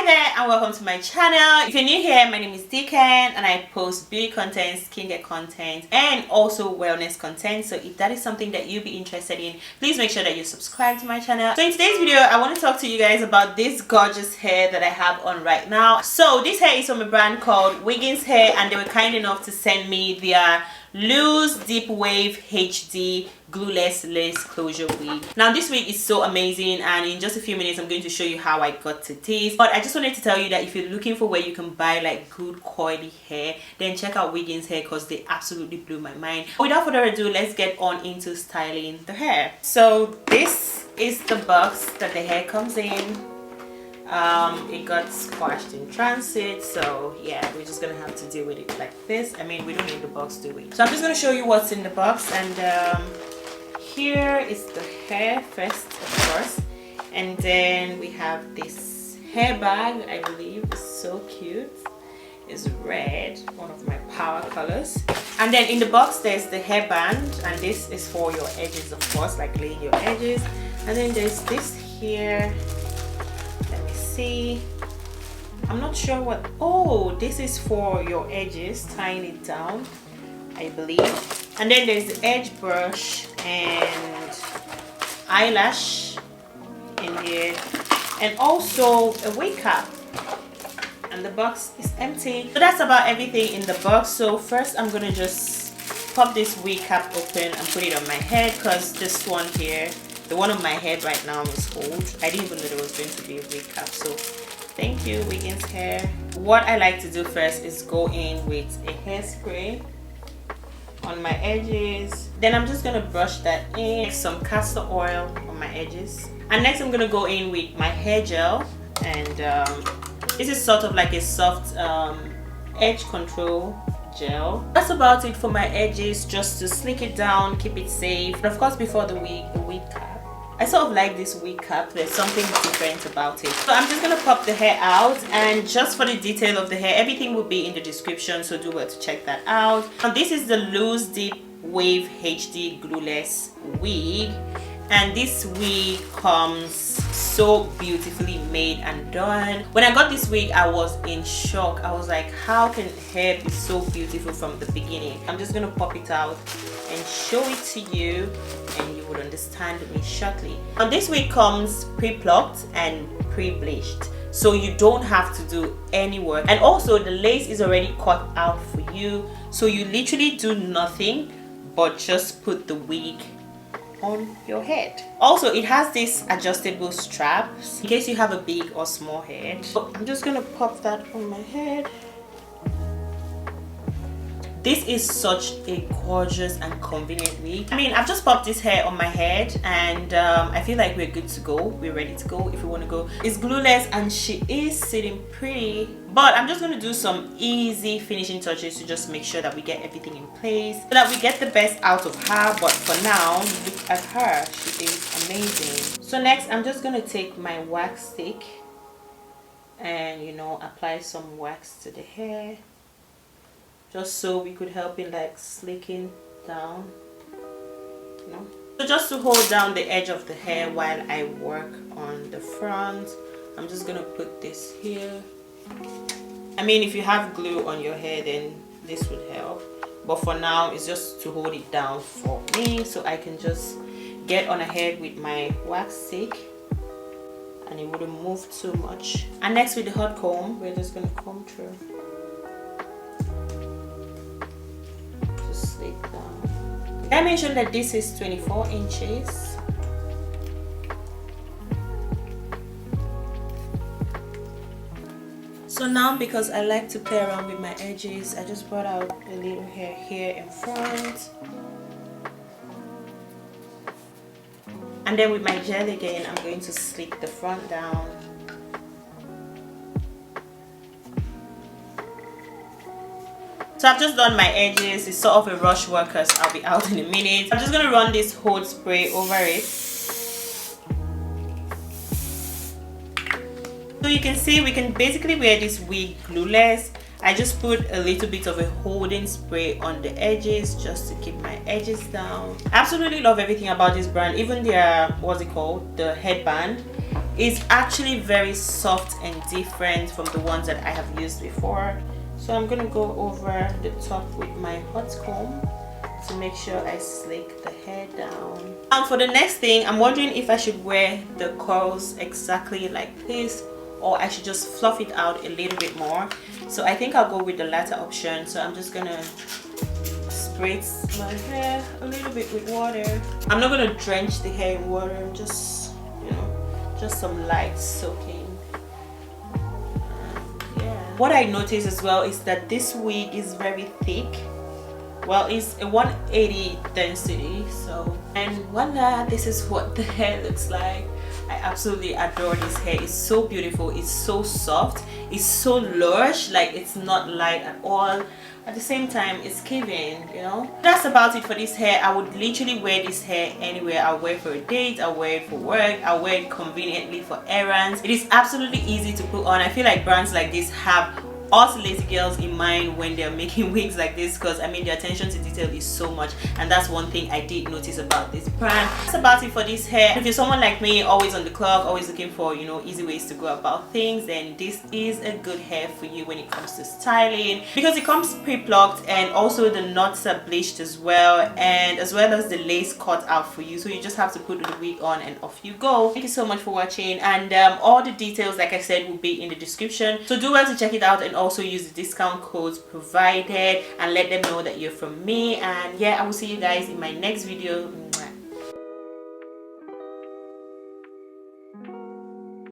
Hi there and welcome to my channel. If you're new here, my name is Deacon and I post beauty content, skincare content and also wellness content. So if that is something that you'll be interested in, please make sure that you subscribe to my channel. So in today's video, I want to talk to you guys about this gorgeous hair that I have on right now. So this hair is from a brand called Wiggins Hair and they were kind enough to send me their loose deep wave HD glueless lace closure wig. Now this wig is so amazing and in just a few minutes I'm going to show you how I got to this, but I just wanted to tell you that if you're looking for where you can buy like good coily hair, then check out Wiggins Hair because they absolutely blew my mind. Without further ado, let's get on into styling the hair. So this is the box that the hair comes in. It got squashed in transit, so yeah, we're just gonna have to deal with it like this. I mean, we don't need the box, do we? So I'm just gonna show you what's in the box, and here is the hair first, of course, and then we have this hair bag. I believe it's so cute. It's red, one of my power colors. And then in the box there's the hairband, and this is for your edges, of course, like laying your edges. And then there's this here. See, I'm not sure what. Oh, this is for your edges, tying it down, I believe. And then there's the edge brush and eyelash in here, and also a wig cap. And the box is empty. So that's about everything in the box. So first I'm gonna just pop this wig cap open and put it on my head, because this one here, the one on my head right now, is old. I didn't even know there was going to be a wig cap, so thank you, Wiggins Hair. What I like to do first is go in with a hairspray on my edges. Then I'm just gonna brush that in, some castor oil on my edges. And next I'm gonna go in with my hair gel, and this is sort of like a soft edge control gel. That's about it for my edges, just to slick it down, keep it safe. And of course, before the wig cap, I sort of like this wig cap. There's something different about it. So I'm just gonna pop the hair out, and just for the detail of the hair, everything will be in the description, so do well to check that out. And this is the loose deep wave HD glueless wig, and this wig comes so beautifully made and done. When I got this wig, I was in shock. I was like, how can hair be so beautiful from the beginning? I'm just gonna pop it out and show it to you, and you would understand me shortly. And this wig comes pre-plucked and pre-bleached, so you don't have to do any work. And also the lace is already cut out for you, so you literally do nothing but just put the wig on your head. Also, it has these adjustable straps in case you have a big or small head. So I'm just gonna pop that on my head. This is such a gorgeous and convenient wig. I mean, I've just popped this hair on my head, and I feel like we're good to go. We're ready to go if we want to go. It's glueless and she is sitting pretty, but I'm just going to do some easy finishing touches to just make sure that we get everything in place, so that we get the best out of her. But for now, look at her. She is amazing. So next, I'm just going to take my wax stick and, you know, apply some wax to the hair, just so we could help it like slicking down, you know. So just to hold down the edge of the hair while I work on the front, I'm just gonna put this here. I mean, if you have glue on your hair, then this would help, but for now it's just to hold it down for me, so I can just get on ahead with my wax stick and it wouldn't move too much. And next, with the hot comb, we're just gonna comb through. I mentioned that this is 24 inches. So now, because I like to play around with my edges, I just brought out a little hair here in front. And then with my gel again, I'm going to slick the front down. So I've just done my edges. It's sort of a rush work because I'll be out in a minute. I'm just going to run this hold spray over it. So you can see we can basically wear this wig glueless. I just put a little bit of a holding spray on the edges just to keep my edges down. I absolutely love everything about this brand, even their, what's it called, the headband. It's actually very soft and different from the ones that I have used before. So I'm gonna go over the top with my hot comb to make sure I slick the hair down. And for the next thing, I'm wondering if I should wear the curls exactly like this, or I should just fluff it out a little bit more. So I think I'll go with the latter option. So I'm just gonna spritz my hair a little bit with water. I'm not gonna drench the hair in water. I'm just, you know, just some light soaking. Yeah. What I noticed as well is that this wig is very thick. Well, it's a 180 density, so, and voila, this is what the hair looks like. I absolutely adore this hair. It's so beautiful, it's so soft, it's so lush, like it's not light at all. At the same time, it's giving, you know. That's about it for this hair. I would literally wear this hair anywhere. I'll wear it for a date, I'll wear it for work, I'll wear it conveniently for errands. It is absolutely easy to put on. I feel like brands like this have us lazy girls in mind when they're making wigs like this, because I mean the attention to detail is so much, and that's one thing I did notice about this brand. That's about it for this hair. If you're someone like me, always on the clock, always looking for, you know, easy ways to go about things, then this is a good hair for you when it comes to styling, because it comes pre-plucked and also the knots are bleached as well, and as well as the lace cut out for you, so you just have to put the wig on and off you go. Thank you so much for watching, and all the details, like I said, will be in the description, so do well to check it out, and also use the discount codes provided and let them know that you're from me. And yeah, I will see you guys in my next video